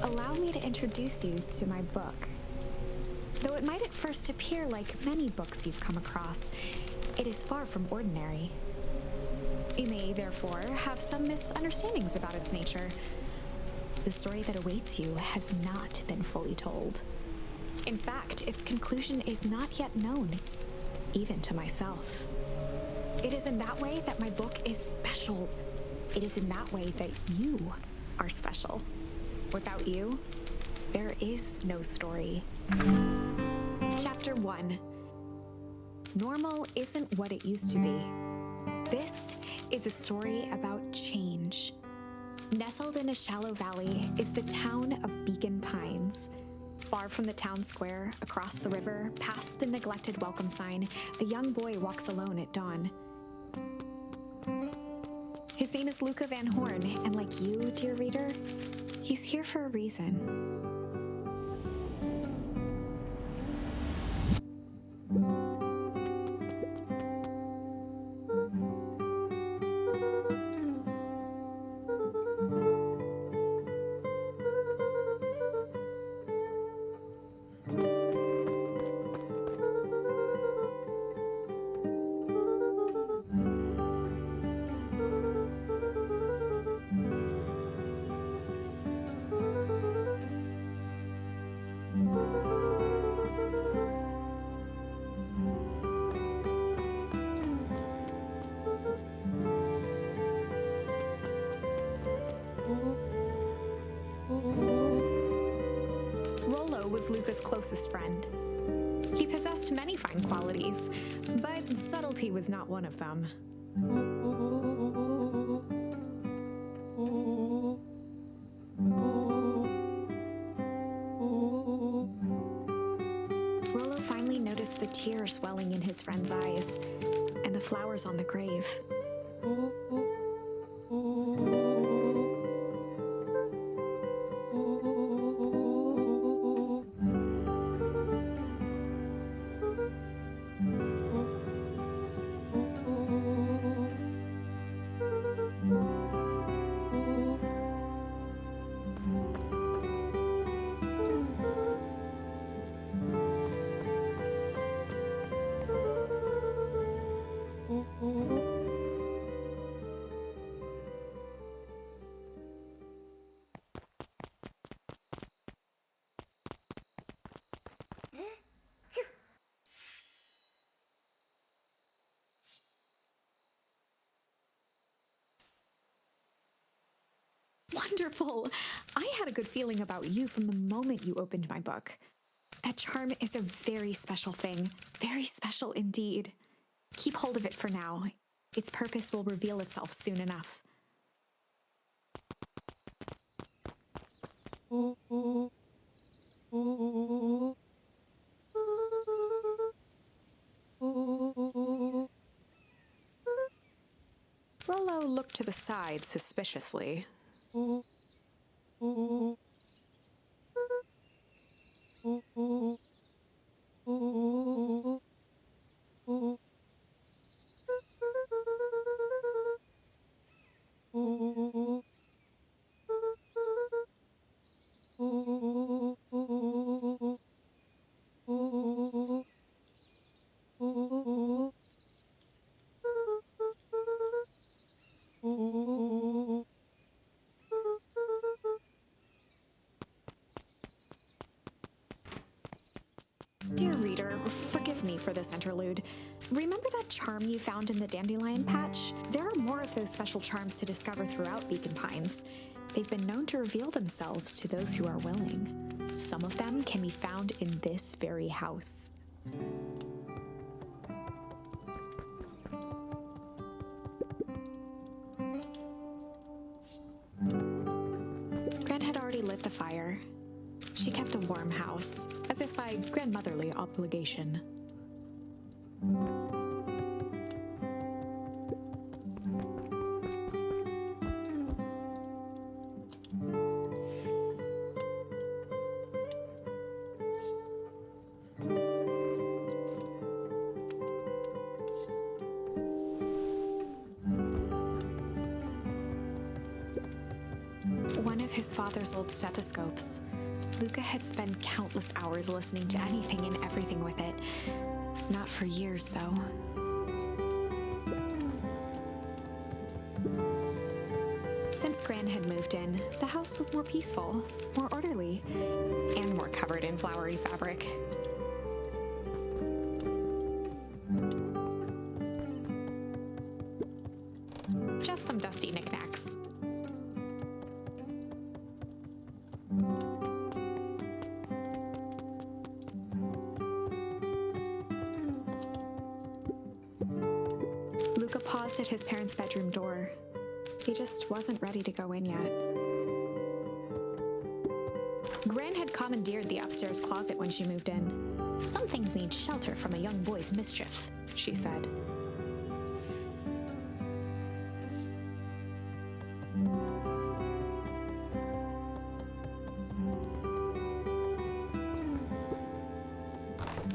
allow me to introduce you to my book. Though it might at first appear like many books you've come across, it is far from ordinary. You may, therefore, have some misunderstandings about its nature. The story that awaits you has not been fully told. In fact, its conclusion is not yet known, even to myself. It is in that way that my book is special. It is in that way that you are special. Without you, there is no story. Chapter 1. Normal isn't what it used to be. This is a story about change. Nestled in a shallow valley is the town of PINES. Far from the town square, across the river, past the neglected welcome sign, a young boy walks alone at dawn. His name is Luca Van Horn, and like you, dear reader, he's here for a reason. Was Luca's closest friend. He possessed many fine qualities, but subtlety was not one of them. Rollo finally noticed the tears welling in his friend's eyes and the flowers on the grave. Wonderful! I had a good feeling about you from the moment you opened my book. That charm is a very special thing, very special indeed. Keep hold of it for now. Its purpose will reveal itself soon enough. Rollo looked to the side suspiciously. Dear reader, forgive me for this interlude. Remember that charm you found in the dandelion patch? There are more of those special charms to discover throughout Beacon Pines. They've been known to reveal themselves to those who are willing. Some of them can be found in this very house. Gran had already lit the fire. She kept a warm house, as if by grandmotherly obligation. his father's old stethoscopes. Luca had spent countless hours listening to anything and everything with it. Not for years, though. Since Gran had moved in, the house was more peaceful, more orderly, and more covered in flowery fabric. Just some dusty knickknacks. Luca paused at his parents' bedroom door. He just wasn't ready to go in yet. Gran had commandeered the upstairs closet when she moved in. "Some things need shelter from a young boy's mischief," she said.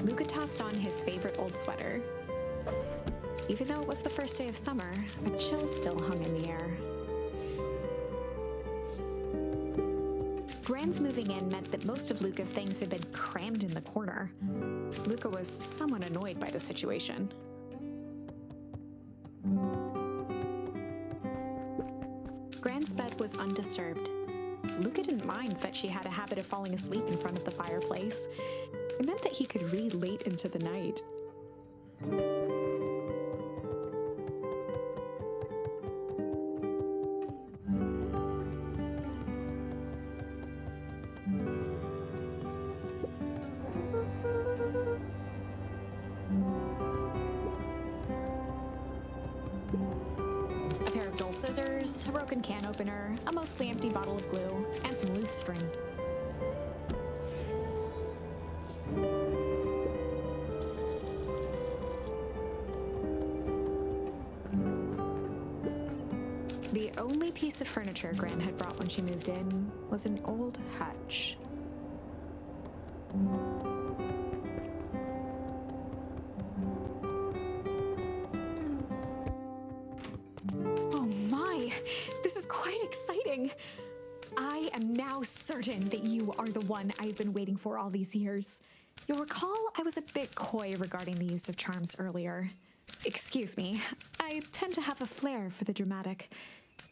Luca tossed on his favorite old sweater. Even though it was the first day of summer, a chill still hung in the air. Gran's moving in meant that most of Luca's things had been crammed in the corner. Luca was somewhat annoyed by the situation. Gran's bed was undisturbed. Luca didn't mind that she had a habit of falling asleep in front of the fireplace. It meant that he could read late into the night. A pair of dull scissors, a broken can opener, a mostly empty bottle of glue, and some loose string. The only piece of furniture Gran had brought when she moved in was an old hutch. Oh my, this is quite exciting. I am now certain that you are the one I've been waiting for all these years. You'll recall I was a bit coy regarding the use of charms earlier. Excuse me, I tend to have a flair for the dramatic.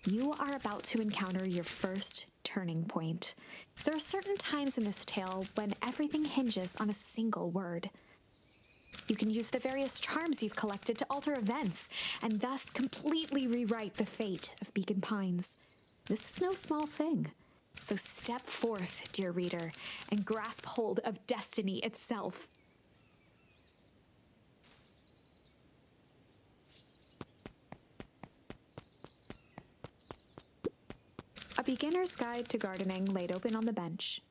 You are about to encounter your first turning point. There are certain times in this tale when everything hinges on a single word. You can use the various charms you've collected to alter events, and thus completely rewrite the fate of Beacon Pines. This is no small thing. So step forth, dear reader, and grasp hold of destiny itself. A beginner's guide to gardening laid open on the bench.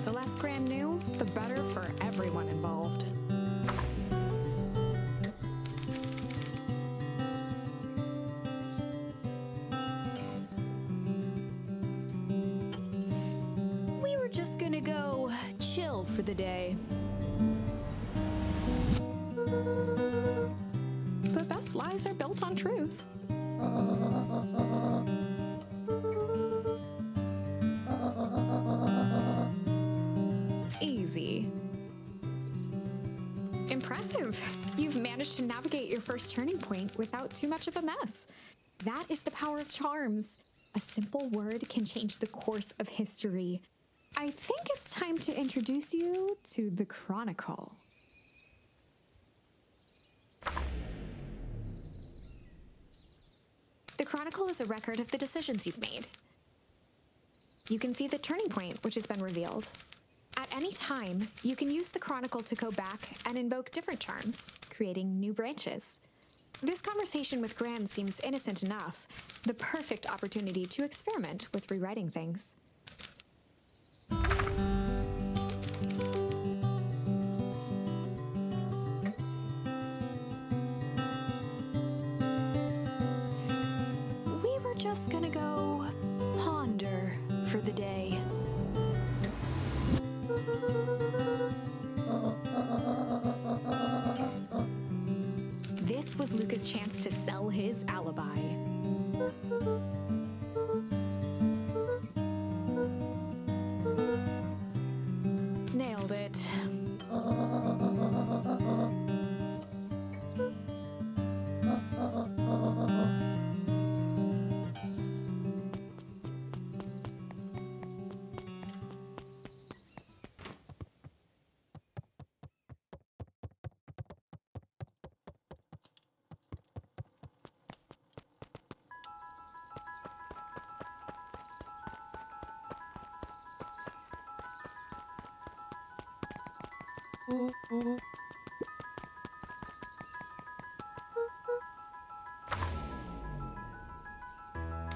The less Gran knew, the better for everyone involved. We were just gonna go chill for the day. The best lies are built on truth. Easy. Impressive. You've managed to navigate your first turning point without too much of a mess. That is the power of charms. A simple word can change the course of history. I think it's time to introduce you to the Chronicle. The Chronicle is a record of the decisions you've made. You can see the turning point which has been revealed. At any time, you can use the Chronicle to go back and invoke different charms, creating new branches. This conversation with Gran seems innocent enough, the perfect opportunity to experiment with rewriting things. We were just gonna go ponder for the day. This was Luca's chance to sell his alibi. Nailed it.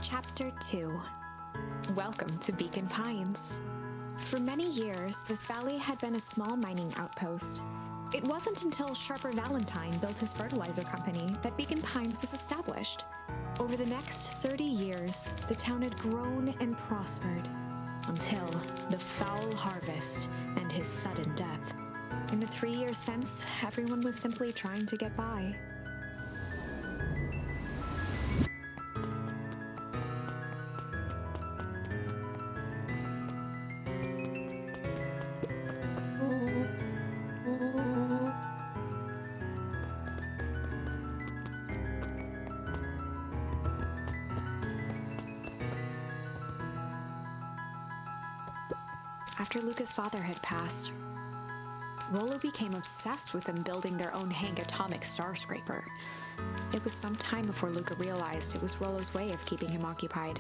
Chapter 2. Welcome to Beacon Pines. For many years, this valley had been a small mining outpost. It wasn't until Sharper Valentine built his fertilizer company that Beacon Pines was established. Over the next 30 years, the town had grown and prospered, until the foul harvest and his sudden death. In the 3 years since, everyone was simply trying to get by. After Luca's father had passed, Rollo became obsessed with them building their own Hank atomic star scraper. It was some time before Luca realized it was Rollo's way of keeping him occupied.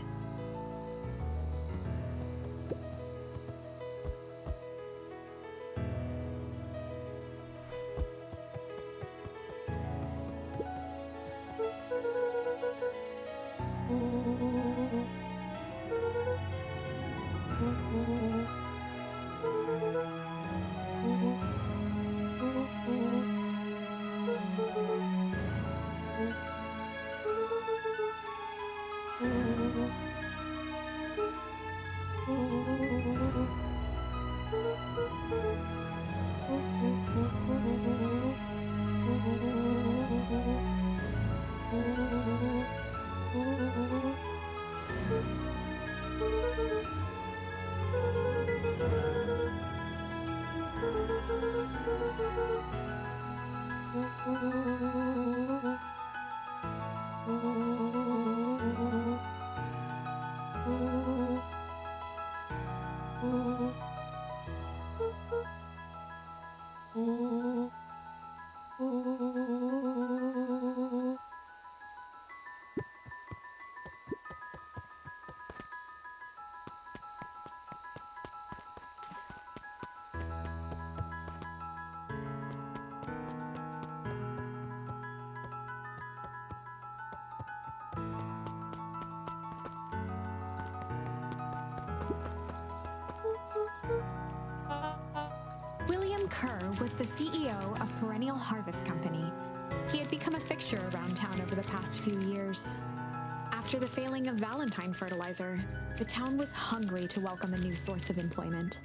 William Kerr was the CEO of Perennial Harvest Company. He had become a fixture around town over the past few years. After the failing of Valentine fertilizer, the town was hungry to welcome a new source of employment.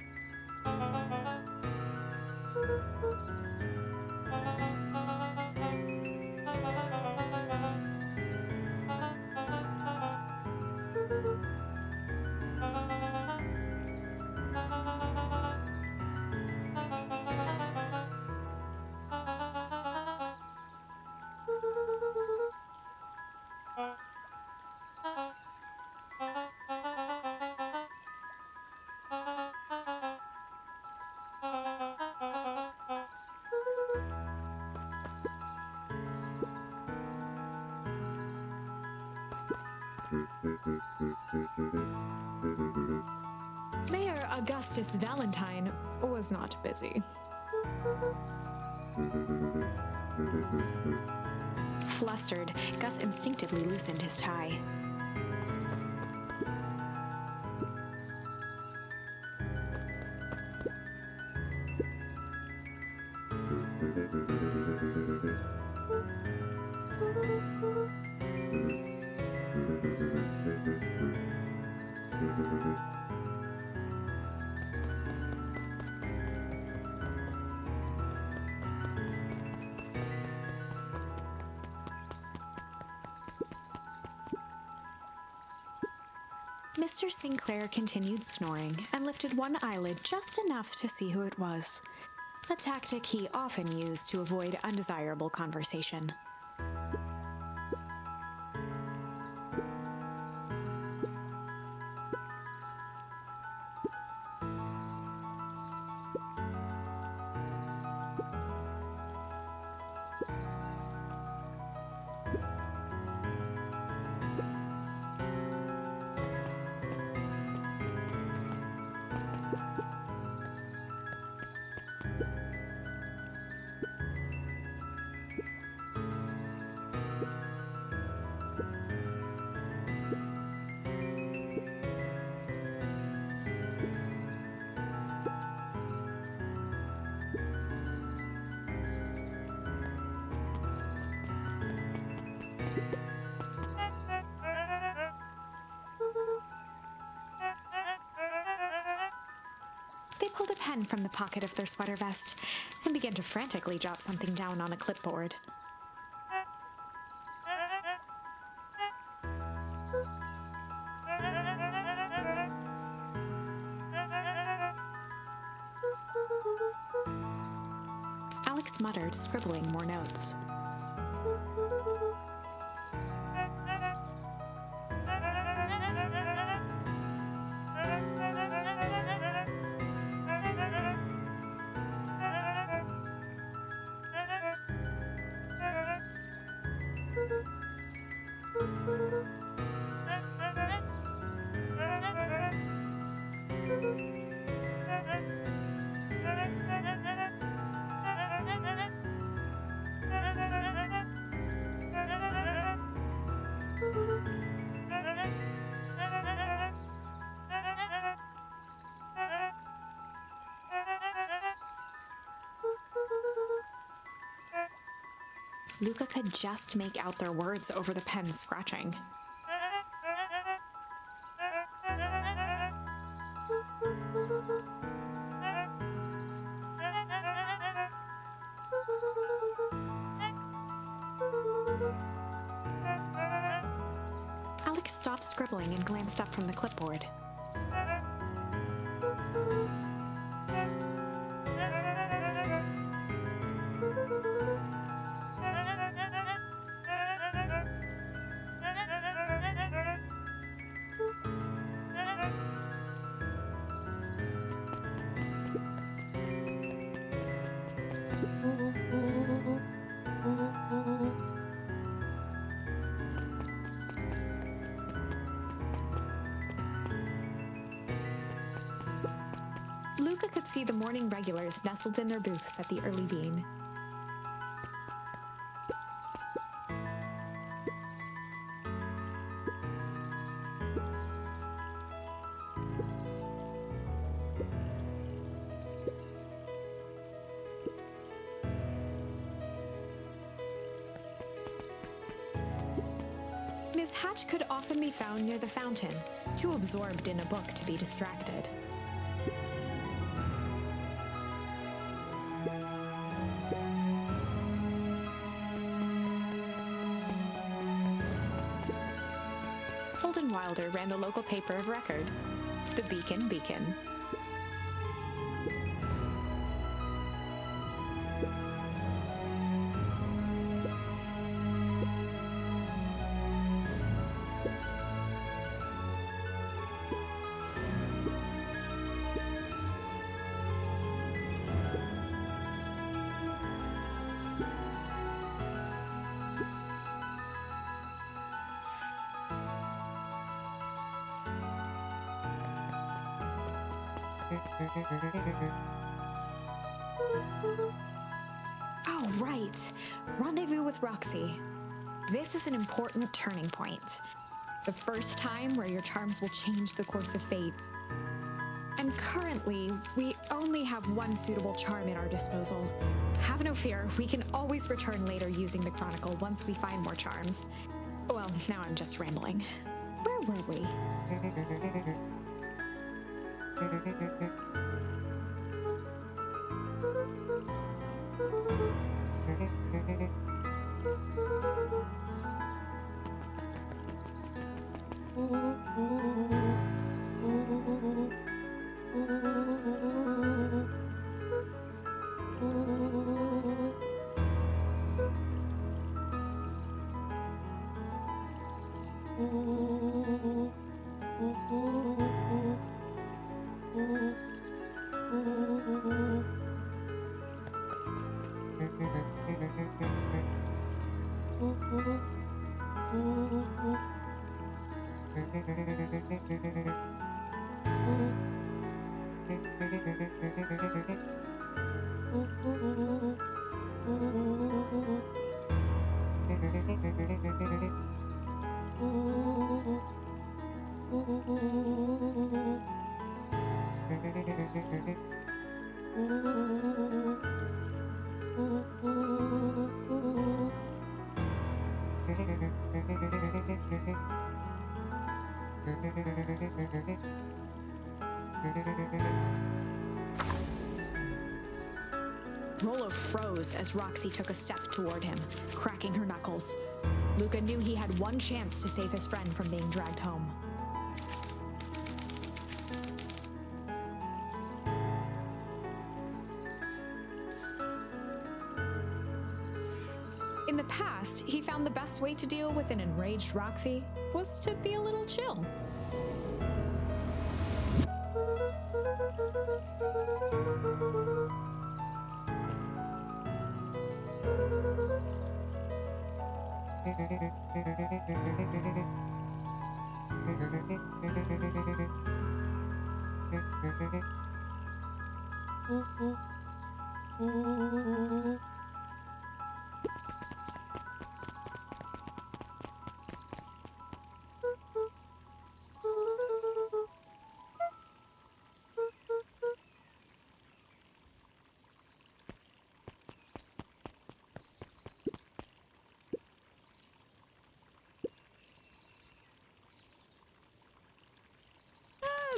Mayor Augustus Valentine was not busy. Flustered, Gus instinctively loosened his tie. Mr. Sinclair continued snoring and lifted one eyelid just enough to see who it was, a tactic he often used to avoid undesirable conversation. They pulled a pen from the pocket of their sweater vest and began to frantically jot something down on a clipboard. Alex muttered, scribbling more notes. Luca could just make out their words over the pen's scratching. Alex stopped scribbling and glanced up from the clipboard. Luca could see the morning regulars nestled in their booths at the early bean. Miss Hatch could often be found near the fountain, too absorbed in a book to be distracted. Holden Wilder ran the local paper of record, the Beacon. Oh, right. Rendezvous with Roxy. This is an important turning point. The first time where your charms will change the course of fate. And currently, we only have one suitable charm at our disposal. Have no fear, we can always return later using the Chronicle once we find more charms. Well, now I'm just rambling. Where were we? Rollo froze as Roxy took a step toward him, cracking her knuckles. Luca knew he had one chance to save his friend from being dragged home. In the past, he found the best way to deal with an enraged Roxy was to be a little chill.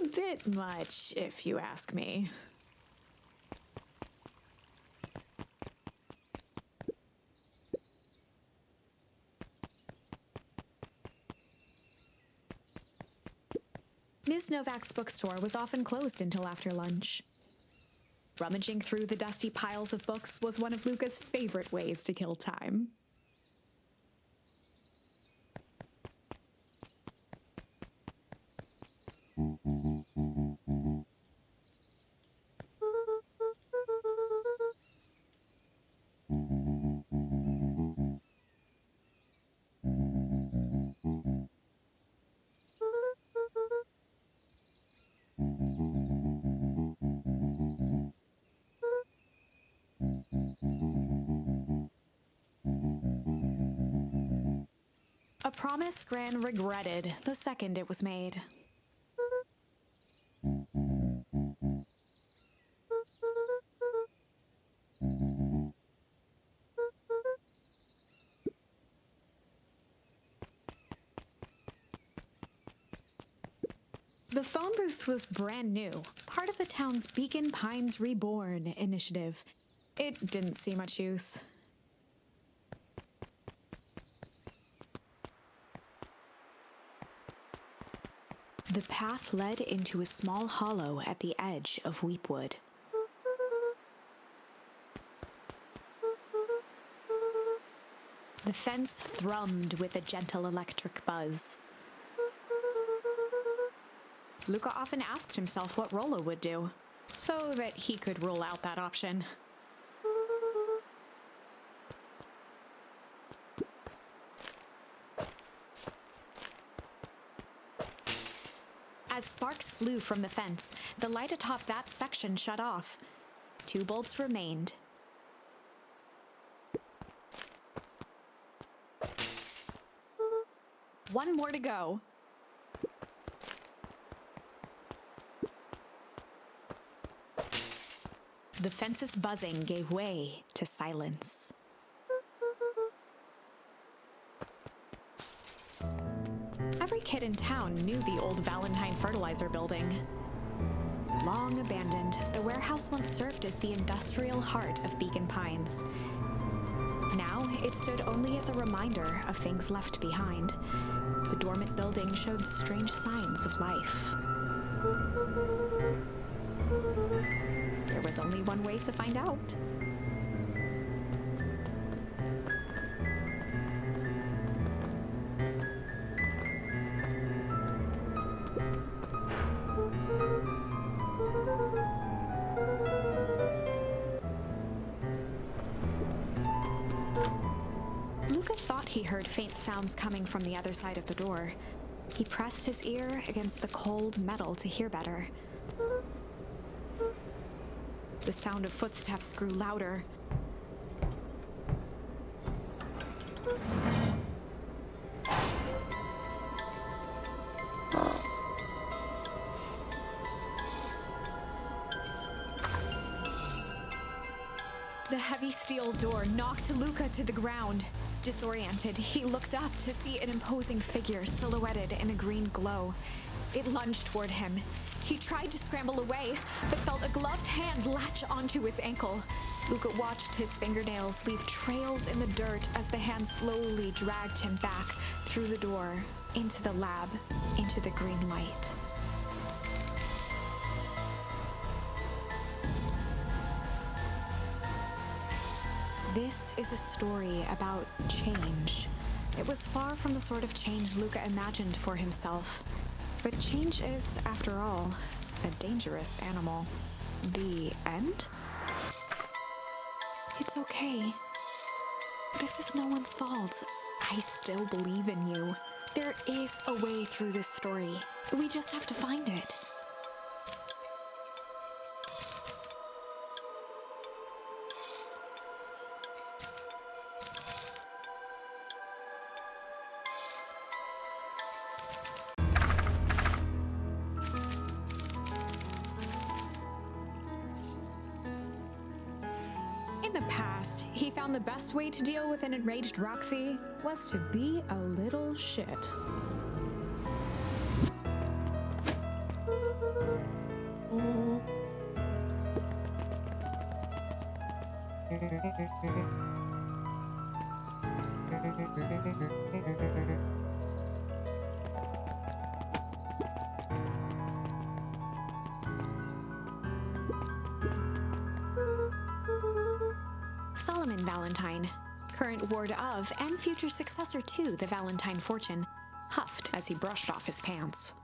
A bit much, if you ask me. Ms. Novak's bookstore was often closed until after lunch. Rummaging through the dusty piles of books was one of Luca's favorite ways to kill time. A promise Gran regretted the second it was made. The phone booth was brand new, part of the town's Beacon Pines Reborn initiative. It didn't see much use. The path led into a small hollow at the edge of Weepwood. The fence thrummed with a gentle electric buzz. Luca often asked himself what Rollo would do, so that he could rule out that option. As sparks flew from the fence, the light atop that section shut off. 2 bulbs remained. One more to go. The fence's buzzing gave way to silence. Every kid in town knew the old Valentine fertilizer building. Long abandoned, the warehouse once served as the industrial heart of Beacon Pines. Now, it stood only as a reminder of things left behind. The dormant building showed strange signs of life. There was only one way to find out. Luca thought he heard faint sounds coming from the other side of the door. He pressed his ear against the cold metal to hear better. The sound of footsteps grew louder. The heavy steel door knocked Luca to the ground. Disoriented, he looked up to see an imposing figure silhouetted in a green glow. It lunged toward him. He tried to scramble away, but felt a gloved hand latch onto his ankle. Luca watched his fingernails leave trails in the dirt as the hand slowly dragged him back through the door, into the lab, into the green light. This is a story about change. It was far from the sort of change Luca imagined for himself. But change is, after all, a dangerous animal. The end? It's okay. This is no one's fault. I still believe in you. There is a way through this story. We just have to find it. In the past, he found the best way to deal with an enraged Roxy was to be a little shit. Solomon Valentine, current ward of and future successor to the Valentine fortune, huffed as he brushed off his pants.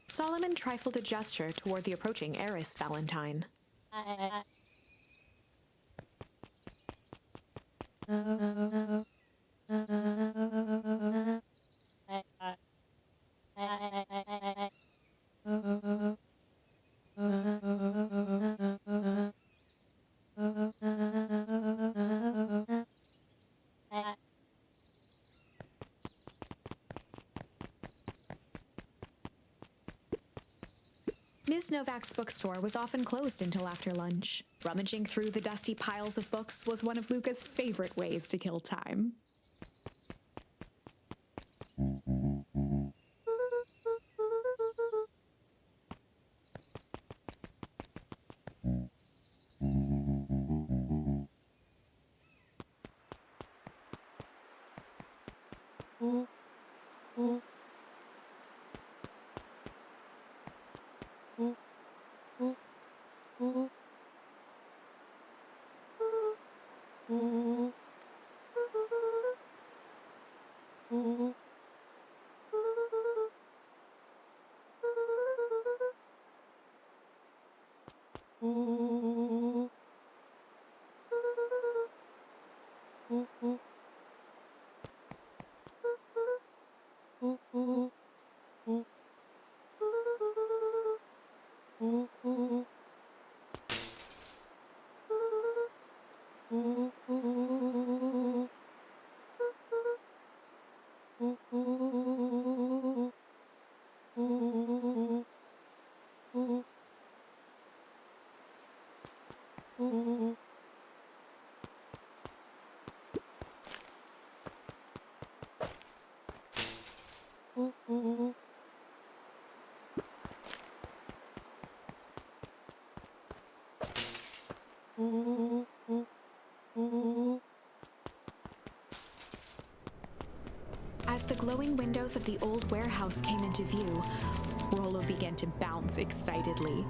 Solomon trifled a gesture toward the approaching heiress Valentine. Ms. Novak's bookstore was often closed until after lunch. Rummaging through the dusty piles of books was one of Luca's favorite ways to kill time. As the glowing windows of the old warehouse came into view, Rollo began to bounce excitedly.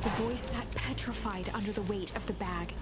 The boy sat petrified under the weight of the bag.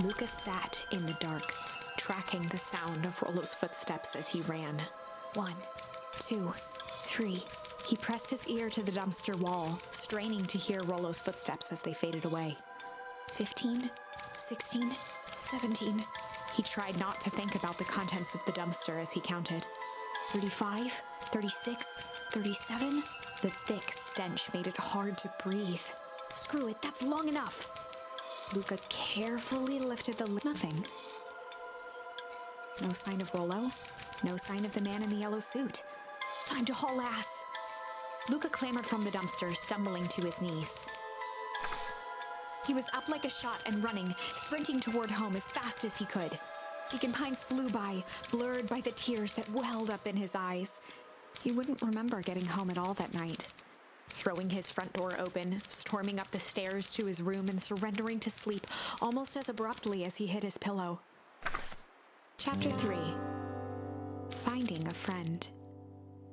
Lucas sat in the dark, tracking the sound of Rollo's footsteps as he ran. 1, 2, 3. He pressed his ear to the dumpster wall, straining to hear Rollo's footsteps as they faded away. 15, 16, 17. He tried not to think about the contents of the dumpster as he counted. 35, 36, 37. The thick stench made it hard to breathe. Screw it, that's long enough. Luca carefully lifted the lid. Nothing. No sign of Rollo. No sign of the man in the yellow suit. Time to haul ass. Luca clambered from the dumpster, stumbling to his knees. He was up like a shot and running, sprinting toward home as fast as he could. Beacon Pines flew by, blurred by the tears that welled up in his eyes. He wouldn't remember getting home at all that night. Throwing his front door open, storming up the stairs to his room and surrendering to sleep almost as abruptly as he hit his pillow. Chapter 3. Finding a Friend.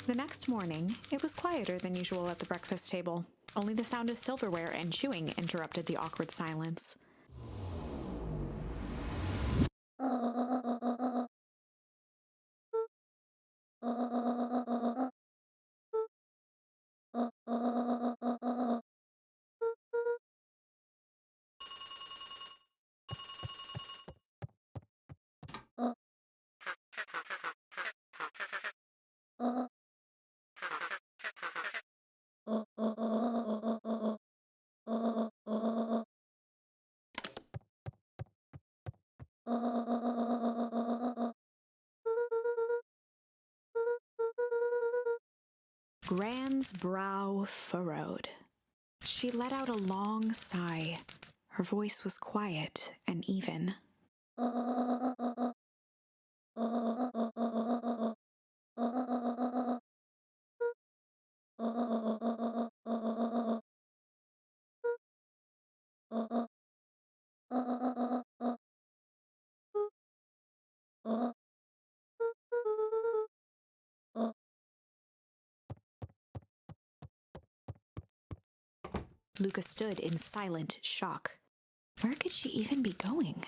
The next morning, it was quieter than usual at the breakfast table. Only the sound of silverware and chewing interrupted the awkward silence. Gran's brow furrowed. She let out a long sigh. Her voice was quiet and even. Luca stood in silent shock. Where could she even be going?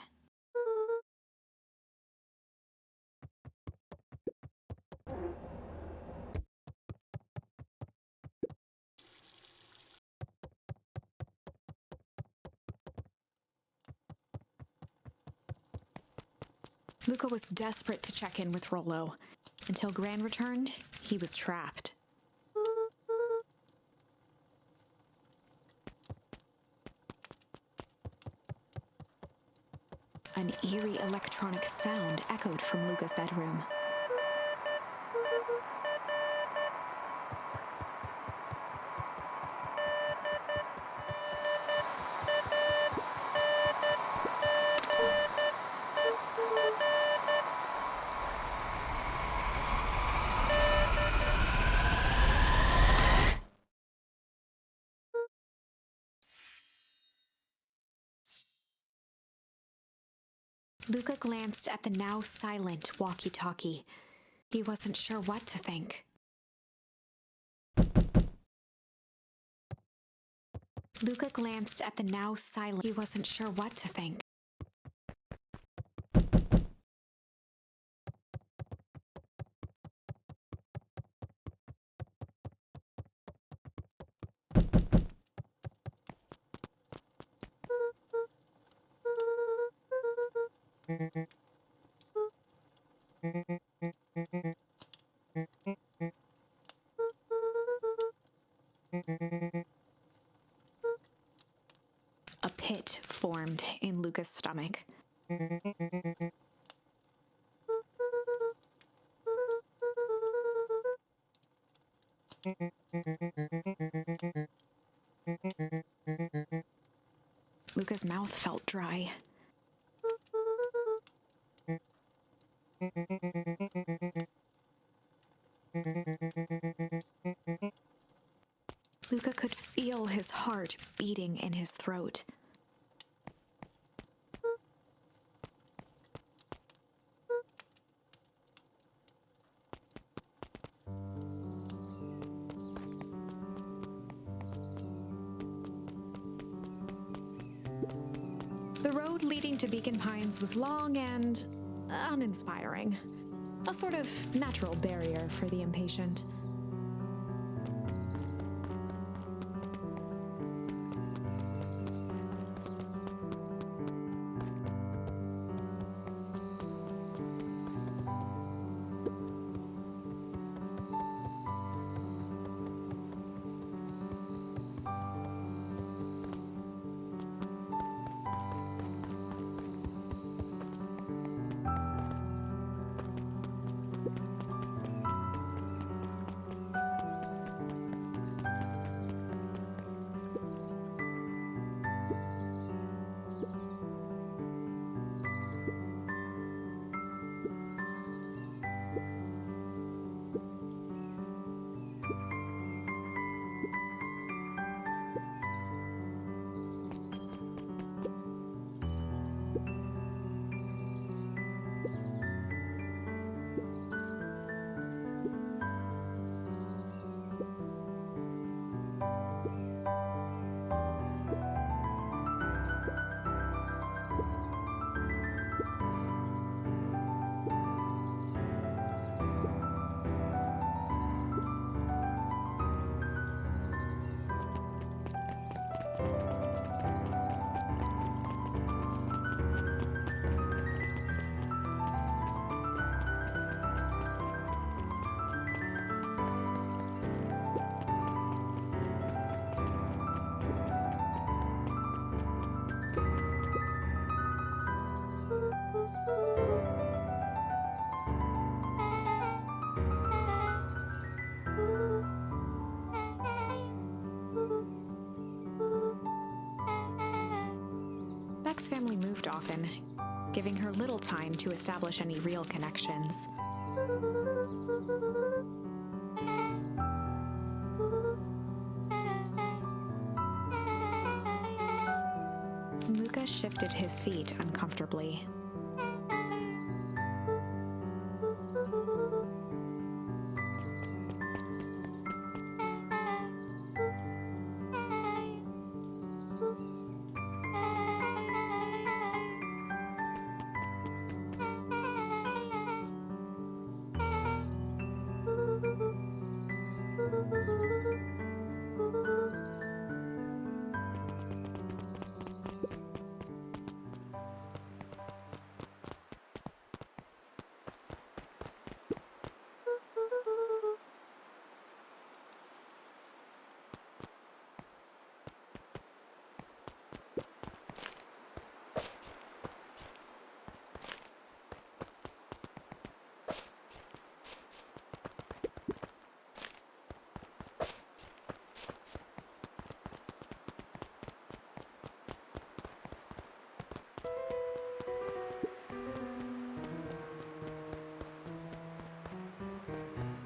Luca was desperate to check in with Rollo. Until Gran returned, he was trapped. An eerie electronic sound echoed from Luca's bedroom. Luca glanced at the now silent walkie-talkie. He wasn't sure what to think. Luca glanced at the now silent. He wasn't sure what to think. A pit formed in Luca's stomach. Luca's mouth felt dry. Luca could feel his heart beating in his throat. The road leading to Beacon Pines was long and uninspiring. A sort of natural barrier for the impatient. Beck's family moved often, giving her little time to establish any real connections. Luca shifted his feet uncomfortably.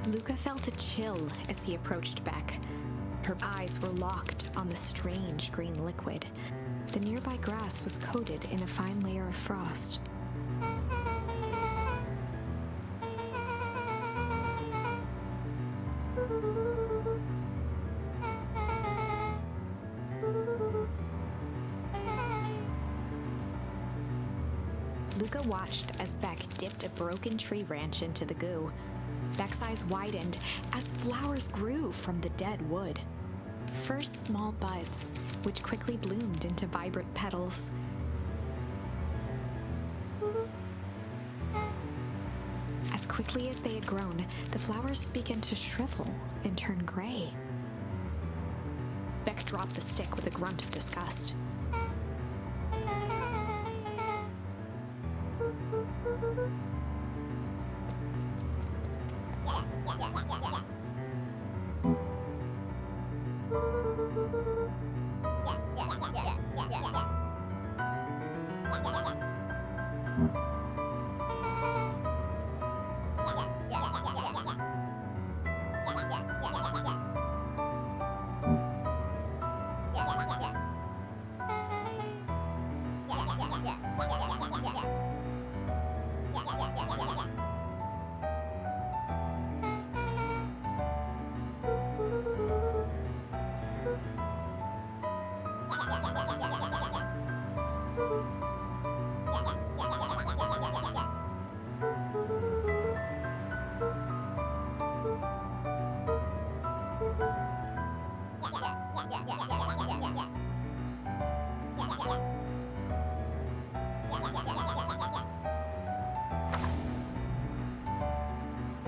Luca felt a chill as he approached Beck. Her eyes were locked on the strange green liquid. The nearby grass was coated in a fine layer of frost. Luca watched as Beck dipped a broken tree branch into the goo. Beck's eyes widened as flowers grew from the dead wood. First small buds, which quickly bloomed into vibrant petals. As quickly as they had grown, the flowers began to shrivel and turn gray. Beck dropped the stick with a grunt of disgust.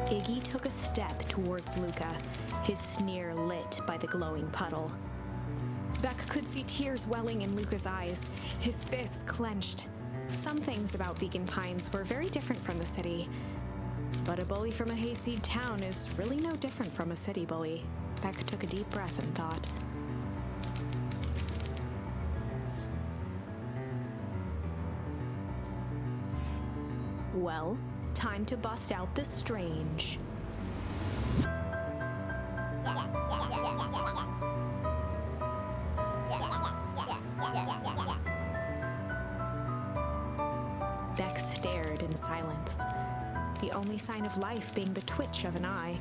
Iggy took a step towards Luca, his sneer lit by the glowing puddle. Beck could see tears welling in Luca's eyes, his fists clenched. Some things about Beacon Pines were very different from the city, but a bully from a hayseed town is really no different from a city bully. Beck took a deep breath and thought. Well, time to bust out the strange. Beck stared in silence, the only sign of life being the twitch of an eye.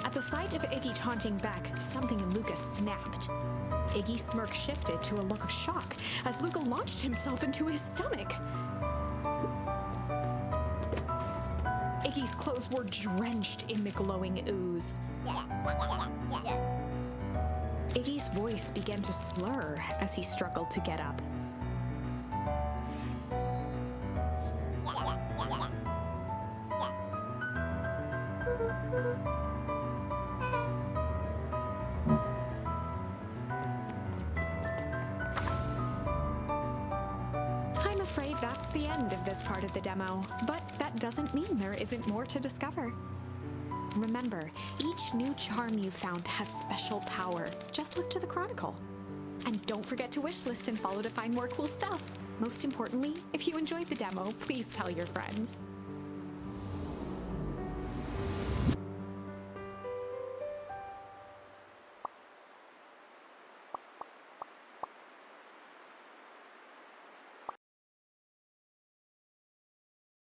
At the sight of Iggy taunting Beck, something in Luca snapped. Iggy's smirk shifted to a look of shock as Luca launched himself into his stomach. Iggy's clothes were drenched in the glowing ooze. Iggy's voice began to slur as he struggled to get up. afraid that's the end of this part of the demo, but that doesn't mean there isn't more to discover. Remember, each new charm you found has special power. Just look to the Chronicle. And don't forget to wishlist and follow to find more cool stuff. Most importantly, if you enjoyed the demo, please tell your friends.